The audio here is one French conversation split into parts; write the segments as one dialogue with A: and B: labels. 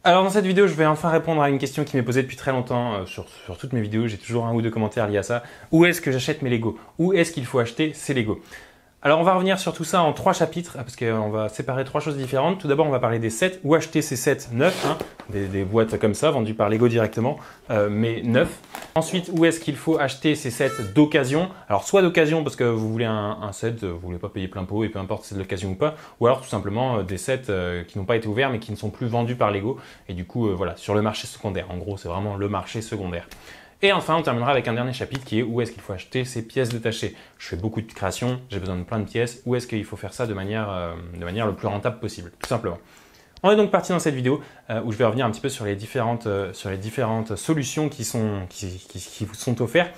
A: Alors dans cette vidéo, je vais enfin répondre à une question qui m'est posée depuis très longtemps sur toutes mes vidéos. J'ai toujours un ou deux commentaires liés à ça. Où est-ce que j'achète mes Lego? Où est-ce qu'il faut acheter ces Lego? Alors on va revenir sur tout ça en 3 chapitres parce qu'on va séparer 3 choses différentes. Tout d'abord, on va parler des sets. Où acheter ces sets neufs, des boîtes comme ça vendues par Lego directement, mais neufs. Ensuite, où est-ce qu'il faut acheter ces sets d'occasion? Alors soit d'occasion parce que vous voulez un set, vous voulez pas payer plein pot et peu importe si c'est de l'occasion ou pas, ou alors tout simplement des sets qui n'ont pas été ouverts mais qui ne sont plus vendus par Lego et du coup voilà, sur le marché secondaire. En gros, c'est vraiment le marché secondaire. Et enfin, on terminera avec un dernier chapitre qui est où est-ce qu'il faut acheter ces pièces détachées. Je fais beaucoup de créations, j'ai besoin de plein de pièces. Où est-ce qu'il faut faire ça de manière le plus rentable possible, tout simplement. On est donc parti dans cette vidéo où je vais revenir un petit peu sur les différentes solutions qui vous sont offertes.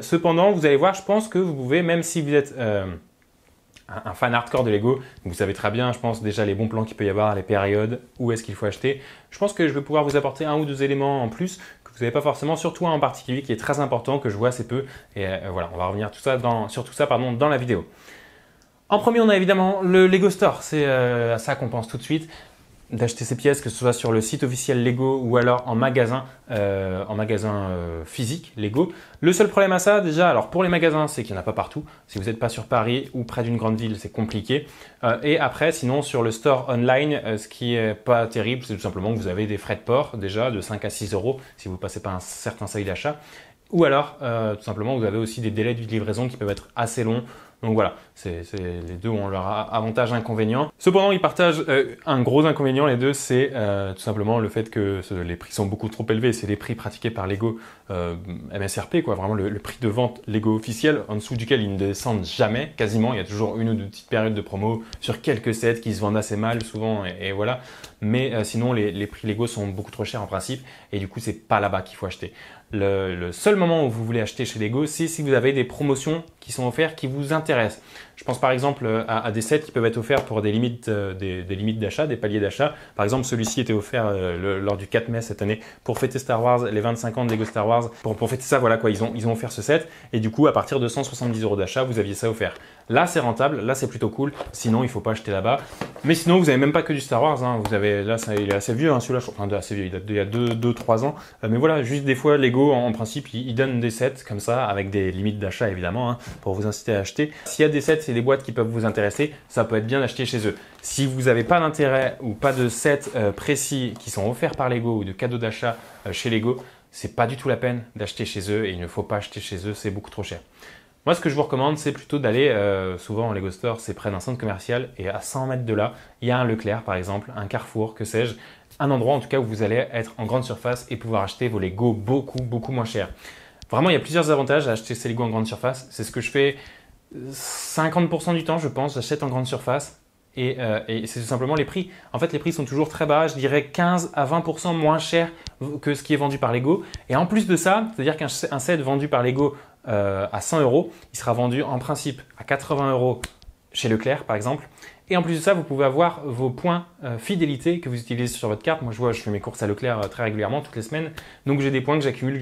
A: Cependant, vous allez voir, je pense que vous pouvez, même si vous êtes un fan hardcore de Lego, vous savez très bien, je pense déjà les bons plans qu'il peut y avoir, les périodes, où est-ce qu'il faut acheter. Je pense que je vais pouvoir vous apporter un ou deux éléments en plus que vous n'avez pas forcément, surtout un en particulier qui est très important, que je vois assez peu. Et voilà, on va revenir sur tout ça dans la vidéo. En premier, on a évidemment le Lego Store. C'est à ça qu'on pense tout de suite. D'acheter ces pièces, que ce soit sur le site officiel Lego ou alors en magasin physique Lego. Le seul problème à ça, déjà, alors pour les magasins, c'est qu'il n'y en a pas partout. Si vous n'êtes pas sur Paris ou près d'une grande ville, c'est compliqué. Et après, sinon, sur le store online, ce qui est pas terrible, c'est tout simplement que vous avez des frais de port déjà de 5 à 6 euros si vous ne passez pas un certain seuil d'achat. Ou alors, tout simplement, vous avez aussi des délais de livraison qui peuvent être assez longs. Donc voilà, les deux ont leur avantage et inconvénient. Cependant, ils partagent un gros inconvénient, les deux, c'est tout simplement le fait que les prix sont beaucoup trop élevés. C'est les prix pratiqués par Lego MSRP, quoi, vraiment le prix de vente Lego officiel, en dessous duquel ils ne descendent jamais, quasiment. Il y a toujours une ou deux petites périodes de promo sur quelques sets qui se vendent assez mal souvent, et voilà. Mais sinon, les prix Lego sont beaucoup trop chers en principe, et du coup, c'est pas là-bas qu'il faut acheter. Le seul moment où vous voulez acheter chez Lego, c'est si vous avez des promotions qui sont offertes, qui vous intéressent. Je pense par exemple à des sets qui peuvent être offerts pour des limites d'achat, des paliers d'achat. Par exemple, celui-ci était offert lors du 4 mai cette année pour fêter Star Wars, les 25 ans de Lego Star Wars. Pour fêter ça, voilà quoi, ils ont offert ce set. Et du coup, à partir de 170 euros d'achat, vous aviez ça offert. Là, c'est rentable, là, c'est plutôt cool. Sinon, il ne faut pas acheter là-bas. Mais sinon, vous n'avez même pas que du Star Wars. Vous avez, là, il est assez vieux, celui-là, enfin assez vieux, il date d'il y a 2-3 ans. Mais voilà, juste des fois, Lego, en principe, ils donnent des sets comme ça, avec des limites d'achat évidemment, pour vous inciter à acheter. S'il y a des sets et des boîtes qui peuvent vous intéresser, ça peut être bien d'acheter chez eux. Si vous n'avez pas d'intérêt ou pas de sets précis qui sont offerts par Lego ou de cadeaux d'achat chez Lego, c'est pas du tout la peine d'acheter chez eux et il ne faut pas acheter chez eux, c'est beaucoup trop cher. Moi, ce que je vous recommande, c'est plutôt d'aller, souvent en Lego Store, c'est près d'un centre commercial et à 100 mètres de là, il y a un Leclerc par exemple, un Carrefour, que sais-je, un endroit en tout cas où vous allez être en grande surface et pouvoir acheter vos Lego beaucoup moins cher. Vraiment, il y a plusieurs avantages à acheter ces Lego en grande surface. C'est ce que je fais 50% du temps, je pense, j'achète en grande surface. Et c'est tout simplement les prix. En fait, les prix sont toujours très bas, je dirais 15 à 20% moins cher que ce qui est vendu par Lego. Et en plus de ça, c'est-à-dire qu'un set vendu par Lego à 100 euros, il sera vendu en principe à 80 euros chez Leclerc par exemple. Et en plus de ça, vous pouvez avoir vos points fidélité que vous utilisez sur votre carte. Moi, je fais mes courses à Leclerc très régulièrement, toutes les semaines. Donc, j'ai des points que j'accumule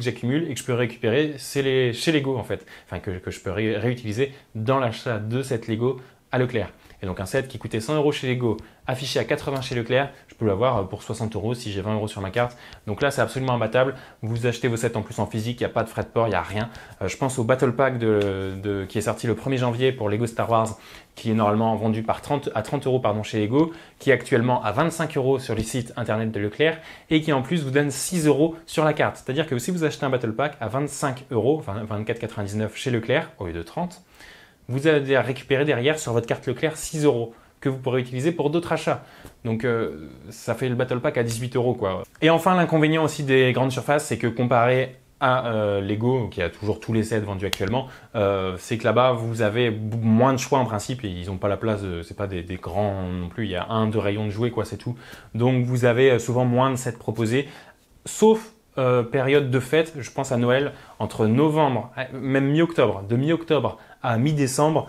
A: et que je peux récupérer chez Lego en fait. Enfin, que je peux réutiliser dans l'achat de cette Lego à Leclerc. Et donc un set qui coûtait 100 euros chez Lego, affiché à 80 chez Leclerc, je peux l'avoir pour 60 euros si j'ai 20 euros sur ma carte. Donc là, c'est absolument imbattable. Vous achetez vos sets en plus en physique, il n'y a pas de frais de port, il n'y a rien. Je pense au Battle Pack qui est sorti le 1er janvier pour Lego Star Wars, qui est normalement vendu à 30 euros chez Lego, qui est actuellement à 25 euros sur le site internet de Leclerc et qui en plus vous donne 6 euros sur la carte. C'est-à-dire que si vous achetez un Battle Pack à 25 euros, enfin 24,99 chez Leclerc au lieu de 30, vous allez récupérer derrière sur votre carte Leclerc 6 euros que vous pourrez utiliser pour d'autres achats. Donc ça fait le Battle Pack à 18 euros quoi. Et enfin, l'inconvénient aussi des grandes surfaces, c'est que comparé à Lego, qui a toujours tous les sets vendus actuellement, c'est que là-bas vous avez moins de choix en principe et ils n'ont pas la place, c'est pas des grands non plus, il y a 1-2 rayons de jouets quoi, c'est tout. Donc vous avez souvent moins de sets proposés, sauf période de fête, je pense à Noël, entre novembre, même mi-octobre, de mi-octobre à mi-décembre,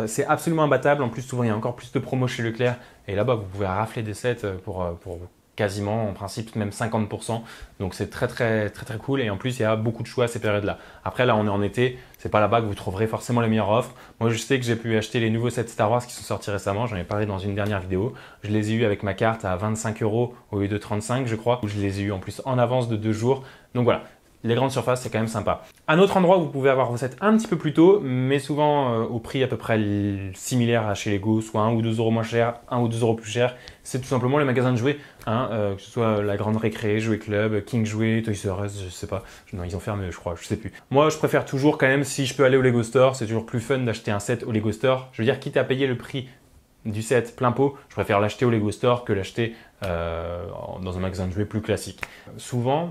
A: c'est absolument imbattable. En plus, souvent, il y a encore plus de promos chez Leclerc. Et là-bas, vous pouvez rafler des sets pour quasiment, en principe même 50%. Donc c'est très cool et en plus il y a beaucoup de choix à ces périodes-là. Après là on est en été, c'est pas là-bas que vous trouverez forcément les meilleures offres. Moi je sais que j'ai pu acheter les nouveaux sets Star Wars qui sont sortis récemment, j'en ai parlé dans une dernière vidéo. Je les ai eus avec ma carte à 25 € au lieu de 35 je crois. Je les ai eus en plus en avance de 2 jours. Donc voilà. Les grandes surfaces, c'est quand même sympa. Un autre endroit où vous pouvez avoir vos sets un petit peu plus tôt, mais souvent au prix à peu près similaire à chez Lego, soit 1 ou 2 € moins cher, 1 ou 2 € plus cher, c'est tout simplement les magasins de jouets, que ce soit la Grande Récré, Jouet Club, King Jouet, Toys R Us, je sais pas. Non, ils ont fermé, je crois, je sais plus. Moi, je préfère toujours quand même, si je peux aller au Lego Store, c'est toujours plus fun d'acheter un set au Lego Store. Je veux dire, quitte à payer le prix du set plein pot, je préfère l'acheter au Lego Store que l'acheter dans un magasin de jouets plus classique. Souvent,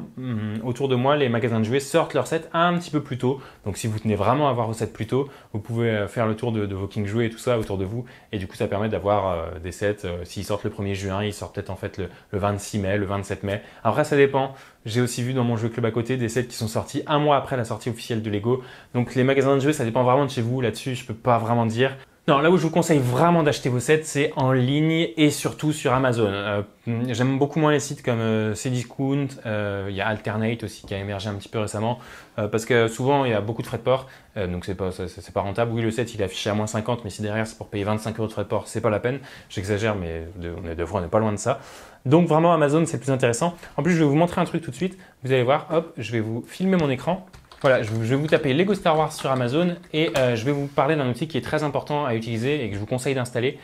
A: autour de moi, les magasins de jouets sortent leurs sets un petit peu plus tôt. Donc si vous tenez vraiment à avoir vos sets plus tôt, vous pouvez faire le tour de vos King Jouets et tout ça autour de vous. Et du coup, ça permet d'avoir des sets. S'ils sortent le 1er juin, ils sortent peut-être en fait le 26 mai, le 27 mai. Après, ça dépend. J'ai aussi vu dans mon Jouet Club à côté des sets qui sont sortis un mois après la sortie officielle de Lego. Donc les magasins de jouets, ça dépend vraiment de chez vous. Là-dessus, je peux pas vraiment dire. Non, là où je vous conseille vraiment d'acheter vos sets, c'est en ligne et surtout sur Amazon. J'aime beaucoup moins les sites comme Cdiscount, il y a Alternate aussi qui a émergé un petit peu récemment, parce que souvent il y a beaucoup de frais de port, donc c'est pas rentable. Oui, le set il est affiché à moins 50, mais si derrière c'est pour payer 25 € de frais de port, c'est pas la peine. J'exagère, mais on n'est pas loin de ça. Donc vraiment Amazon c'est le plus intéressant. En plus je vais vous montrer un truc tout de suite. Vous allez voir, hop, je vais vous filmer mon écran. Voilà, je vais vous taper Lego Star Wars sur Amazon et je vais vous parler d'un outil qui est très important à utiliser et que je vous conseille d'installer.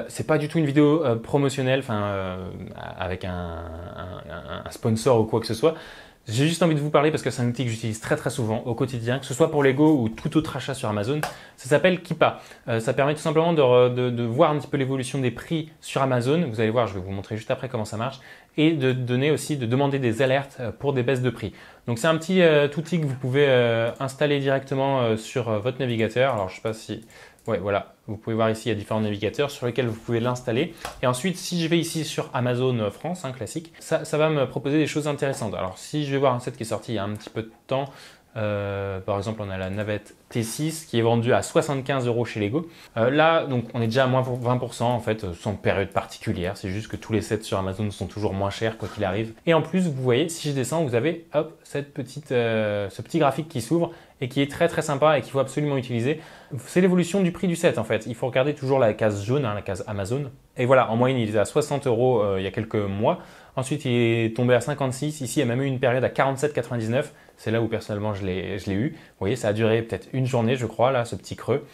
A: C'est pas du tout une vidéo promotionnelle, avec un sponsor ou quoi que ce soit. J'ai juste envie de vous parler parce que c'est un outil que j'utilise très souvent au quotidien, que ce soit pour Lego ou tout autre achat sur Amazon. Ça s'appelle Keepa. Ça permet tout simplement de voir un petit peu l'évolution des prix sur Amazon. Vous allez voir, je vais vous montrer juste après comment ça marche. Et de demander des alertes pour des baisses de prix. Donc c'est un petit outil que vous pouvez installer directement sur votre navigateur. Alors je sais pas si... Ouais, voilà, vous pouvez voir ici, il y a différents navigateurs sur lesquels vous pouvez l'installer. Et ensuite, si je vais ici sur Amazon France, classique, ça va me proposer des choses intéressantes. Alors, si je vais voir un set qui est sorti il y a un petit peu de temps, par exemple, on a la navette T6 qui est vendue à 75 € chez Lego. Là, donc, on est déjà à moins 20% en fait, sans période particulière. C'est juste que tous les sets sur Amazon sont toujours moins chers quoi qu'il arrive. Et en plus, vous voyez, si je descends, vous avez hop, ce petit graphique qui s'ouvre et qui est très sympa et qu'il faut absolument utiliser. C'est l'évolution du prix du set en fait. Il faut regarder toujours la case jaune, la case Amazon. Et voilà, en moyenne, il est à 60 € il y a quelques mois. Ensuite, il est tombé à 56. Ici, il y a même eu une période à 47,99. C'est là où personnellement je l'ai eu. Vous voyez, ça a duré peut-être une journée, je crois, là, ce petit creux.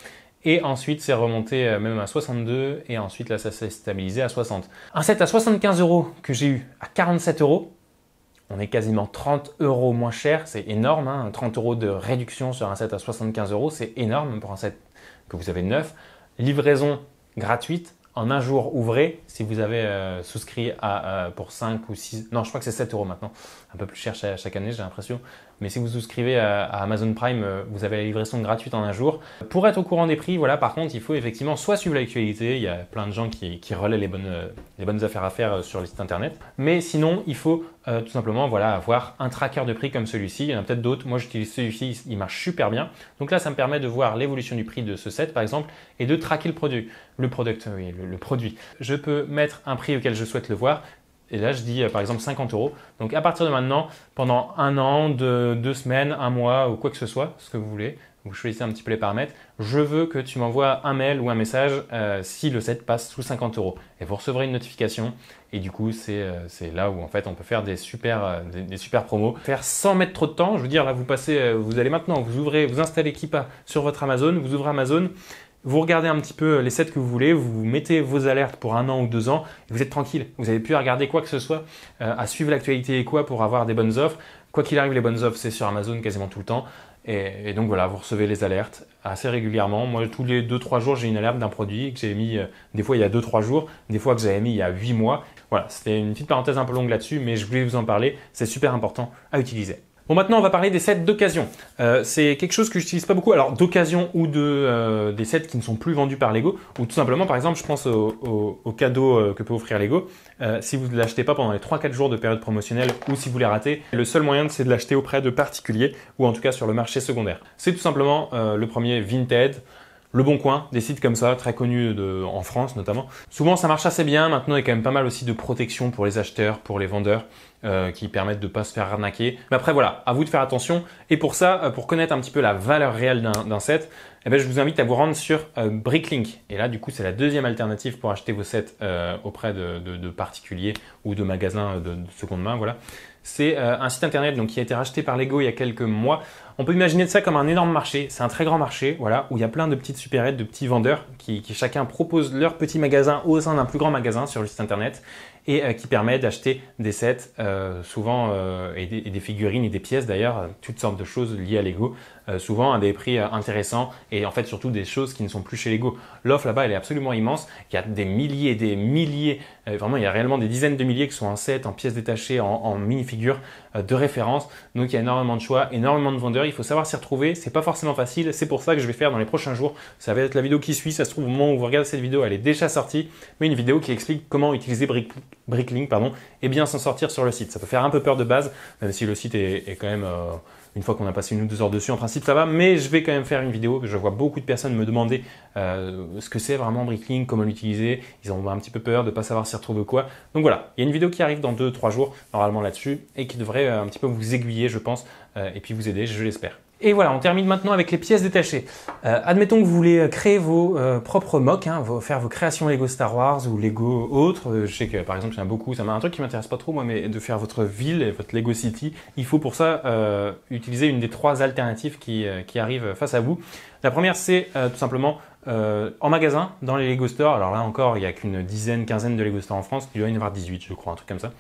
A: Et ensuite, c'est remonté même à 62. Et ensuite, là, ça s'est stabilisé à 60. Un set à 75 € que j'ai eu à 47 €. On est quasiment 30 € moins cher, c'est énorme, 30 € de réduction sur un set à 75 €, c'est énorme pour un set que vous avez neuf. Livraison gratuite en un jour ouvré si vous avez souscrit pour 5 ou 6, non je crois que c'est 7 € maintenant, un peu plus cher chaque année j'ai l'impression. Mais si vous souscrivez à Amazon Prime, vous avez la livraison gratuite en un jour. Pour être au courant des prix, voilà, par contre, il faut effectivement soit suivre l'actualité, il y a plein de gens qui relaient les bonnes affaires à faire sur les sites internet. Mais sinon, il faut tout simplement avoir un tracker de prix comme celui-ci. Il y en a peut-être d'autres. Moi, j'utilise celui-ci, il marche super bien. Donc là, ça me permet de voir l'évolution du prix de ce set, par exemple, et de traquer le produit. Le produit. Je peux mettre un prix auquel je souhaite le voir. Et là, je dis par exemple 50 €. Donc à partir de maintenant, pendant un an, 2 semaines, un mois ou quoi que ce soit, ce que vous voulez, vous choisissez un petit peu les paramètres. Je veux que tu m'envoies un mail ou un message si le set passe sous 50 €. Et vous recevrez une notification. Et du coup, c'est là où en fait on peut faire des super promos. Faire sans mettre trop de temps. Je veux dire, là, vous allez maintenant, vous installez Keepa sur votre Amazon, vous ouvrez Amazon. Vous regardez un petit peu les sets que vous voulez, vous mettez vos alertes pour 1 an ou 2 ans et vous êtes tranquille. Vous n'avez plus à regarder quoi que ce soit, à suivre l'actualité et quoi pour avoir des bonnes offres. Quoi qu'il arrive, les bonnes offres, c'est sur Amazon quasiment tout le temps. Et donc voilà, vous recevez les alertes assez régulièrement. Moi, tous les 2-3 jours, j'ai une alerte d'un produit que j'ai mis des fois il y a 2-3 jours, des fois que j'avais mis il y a 8 mois. Voilà, c'était une petite parenthèse un peu longue là-dessus, mais je voulais vous en parler. C'est super important à utiliser. Bon, maintenant, on va parler des sets d'occasion. C'est quelque chose que j'utilise pas beaucoup. Alors, d'occasion ou des sets qui ne sont plus vendus par Lego, ou tout simplement, par exemple, je pense aux cadeaux que peut offrir Lego. Si vous ne l'achetez pas pendant les 3-4 jours de période promotionnelle ou si vous les ratez, le seul moyen, c'est de l'acheter auprès de particuliers ou en tout cas sur le marché secondaire. C'est tout simplement le premier Vinted. Le Bon Coin, des sites comme ça, très connus en France notamment. Souvent ça marche assez bien, maintenant il y a quand même pas mal aussi de protection pour les acheteurs, pour les vendeurs, qui permettent de ne pas se faire arnaquer. Mais après voilà, à vous de faire attention. Et pour ça, pour connaître un petit peu la valeur réelle d'un set, eh ben, je vous invite à vous rendre sur Bricklink. Et là du coup c'est la deuxième alternative pour acheter vos sets auprès de particuliers ou de magasins de seconde main. Voilà. C'est un site internet donc, qui a été racheté par Lego il y a quelques mois. On peut imaginer ça comme un énorme marché. C'est un très grand marché voilà, où il y a plein de petites supérettes, de petits vendeurs qui chacun propose leur petit magasin au sein d'un plus grand magasin sur le site internet et qui permet d'acheter des sets souvent et des figurines et des pièces d'ailleurs, toutes sortes de choses liées à Lego, souvent à des prix intéressants et en fait surtout des choses qui ne sont plus chez Lego. L'offre là-bas elle est absolument immense. Il y a des milliers et des milliers, vraiment il y a réellement des dizaines de milliers qui sont en sets, en pièces détachées, en minifigures de référence. Donc il y a énormément de choix, énormément de vendeurs. Il faut savoir s'y retrouver. C'est pas forcément facile. C'est pour ça que je vais faire dans les prochains jours. Ça va être la vidéo qui suit. Ça se trouve au moment où vous regardez cette vidéo, elle est déjà sortie. Mais une vidéo qui explique comment utiliser Bricklink et bien s'en sortir sur le site. Ça peut faire un peu peur de base, même si le site est quand même, une fois qu'on a passé 1 ou 2 heures dessus, en principe ça va. Mais je vais quand même faire une vidéo. Je vois beaucoup de personnes me demander ce que c'est vraiment Bricklink, comment l'utiliser. Ils ont un petit peu peur de ne pas savoir s'y retrouver quoi. Donc voilà, il y a une vidéo qui arrive dans 2-3 jours normalement là-dessus et qui devrait un petit peu vous aiguiller je pense et puis vous aider, je l'espère. Et voilà, on termine maintenant avec les pièces détachées. Admettons que vous voulez créer vos propres mocks, faire vos créations Lego Star Wars ou Lego autres. Je sais que par exemple, il y en a beaucoup, ça m'a un truc qui m'intéresse pas trop moi, mais de faire votre ville, votre Lego City, il faut pour ça utiliser une des 3 alternatives qui arrivent face à vous. La première, c'est tout simplement en magasin, dans les Lego Store. Alors là encore, il n'y a qu'une dizaine, quinzaine de Lego Store en France, il doit y en avoir 18, je crois, un truc comme ça.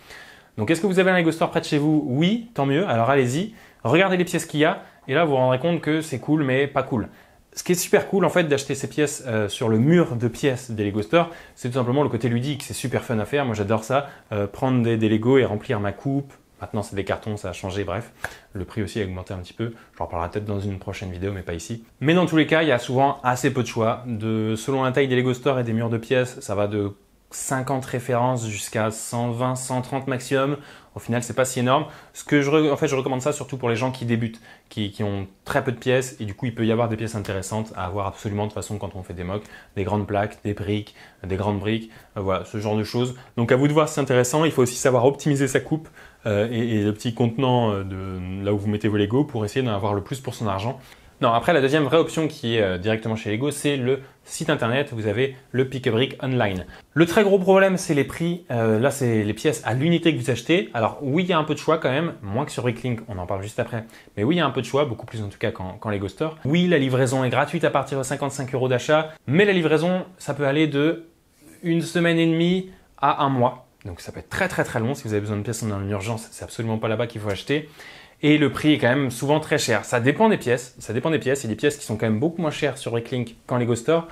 A: Donc est-ce que vous avez un Lego Store près de chez vous? Oui, tant mieux, alors allez-y, regardez les pièces qu'il y a, et là vous vous rendrez compte que c'est cool, mais pas cool. Ce qui est super cool en fait d'acheter ces pièces sur le mur de pièces des Lego Store, c'est tout simplement le côté ludique, c'est super fun à faire, moi j'adore ça, prendre des Lego et remplir ma coupe. Maintenant c'est des cartons, ça a changé, bref. Le prix aussi a augmenté un petit peu, j'en reparlerai peut-être dans une prochaine vidéo, mais pas ici. Mais dans tous les cas, il y a souvent assez peu de choix. Selon la taille des Lego Store et des murs de pièces, ça va de 50 références jusqu'à 120, 130 maximum. Au final, c'est pas si énorme. Je recommande ça surtout pour les gens qui débutent, qui ont très peu de pièces et du coup, il peut y avoir des pièces intéressantes à avoir absolument de toute façon quand on fait des mocks, des grandes plaques, des briques, des grandes briques, voilà, ce genre de choses. Donc à vous de voir si c'est intéressant. Il faut aussi savoir optimiser sa coupe et le petit contenant de là où vous mettez vos Lego pour essayer d'en avoir le plus pour son argent. Non, après la deuxième vraie option qui est directement chez Lego, c'est le site internet. Vous avez le Pick-a-Brick online. Le très gros problème, c'est les prix. Là, c'est les pièces à l'unité que vous achetez. Alors oui, il y a un peu de choix quand même, moins que sur Bricklink, on en parle juste après. Mais oui, il y a un peu de choix, beaucoup plus en tout cas qu'en Lego Store. Oui, la livraison est gratuite à partir de 55 € d'achat, mais la livraison, ça peut aller de 1 semaine et demie à 1 mois. Donc ça peut être très très très long. Si vous avez besoin de pièces dans une urgence, c'est absolument pas là-bas qu'il faut acheter. Et le prix est quand même souvent très cher. Ça dépend des pièces. Il y a des pièces qui sont quand même beaucoup moins chères sur Bricklink qu'en Lego Store.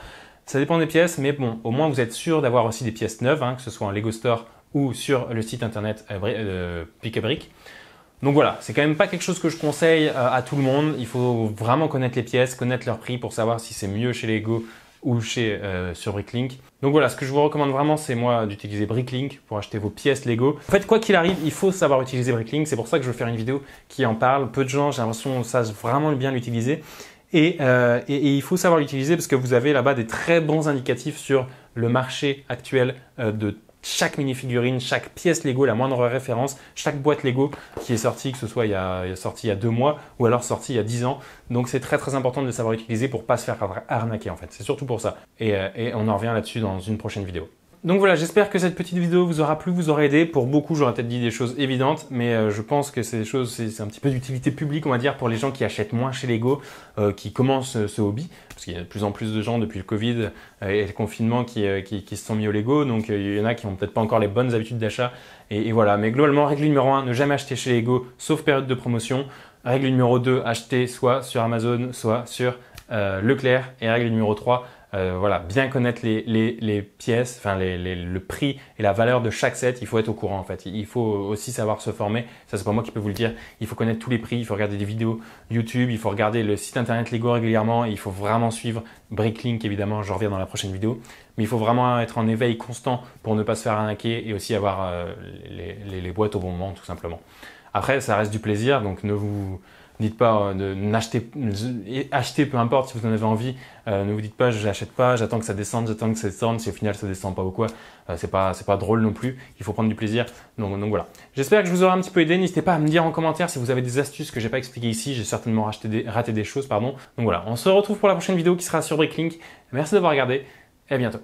A: Ça dépend des pièces, mais bon, au moins vous êtes sûr d'avoir aussi des pièces neuves, que ce soit en Lego Store ou sur le site internet Pick-a-Brick. Donc voilà, c'est quand même pas quelque chose que je conseille à tout le monde. Il faut vraiment connaître les pièces, connaître leur prix pour savoir si c'est mieux chez Lego ou sur Bricklink. Donc voilà, ce que je vous recommande vraiment, c'est moi d'utiliser Bricklink pour acheter vos pièces Lego. En fait, quoi qu'il arrive, il faut savoir utiliser Bricklink. C'est pour ça que je veux faire une vidéo qui en parle. Peu de gens, j'ai l'impression, savent vraiment bien l'utiliser. Et il faut savoir l'utiliser parce que vous avez là-bas des très bons indicatifs sur le marché actuel de chaque mini-figurine, chaque pièce Lego, la moindre référence, chaque boîte Lego qui est sortie, que ce soit il y a 2 mois ou alors sortie il y a 10 ans. Donc c'est très très important de le savoir utiliser pour ne pas se faire arnaquer en fait. C'est surtout pour ça. Et on en revient là-dessus dans une prochaine vidéo. Donc voilà, j'espère que cette petite vidéo vous aura plu, vous aura aidé. Pour beaucoup, j'aurais peut-être dit des choses évidentes, mais je pense que c'est un petit peu d'utilité publique, on va dire, pour les gens qui achètent moins chez Lego, qui commencent ce hobby. Parce qu'il y a de plus en plus de gens depuis le Covid et le confinement qui se sont mis au Lego. Donc il y en a qui n'ont peut-être pas encore les bonnes habitudes d'achat. Et voilà, mais globalement, règle numéro 1, ne jamais acheter chez Lego, sauf période de promotion. Règle numéro 2, acheter soit sur Amazon, soit sur Leclerc. Et règle numéro 3, voilà, bien connaître les pièces, enfin le prix et la valeur de chaque set, il faut être au courant en fait. Il faut aussi savoir se former, ça c'est pas moi qui peux vous le dire. Il faut connaître tous les prix, il faut regarder des vidéos YouTube, il faut regarder le site internet Lego régulièrement, il faut vraiment suivre Bricklink évidemment, je reviens dans la prochaine vidéo. Mais il faut vraiment être en éveil constant pour ne pas se faire arnaquer et aussi avoir les boîtes au bon moment tout simplement. Après, ça reste du plaisir, donc ne vous Dites pas achetez peu importe si vous en avez envie. Ne vous dites pas je n'achète pas, j'attends que ça descende, si au final ça descend pas ou quoi. C'est pas drôle non plus. Il faut prendre du plaisir. Donc voilà. J'espère que je vous aurai un petit peu aidé. N'hésitez pas à me dire en commentaire si vous avez des astuces que j'ai pas expliquées ici. J'ai certainement raté des choses, pardon. Donc voilà. On se retrouve pour la prochaine vidéo qui sera sur Bricklink. Merci d'avoir regardé et à bientôt.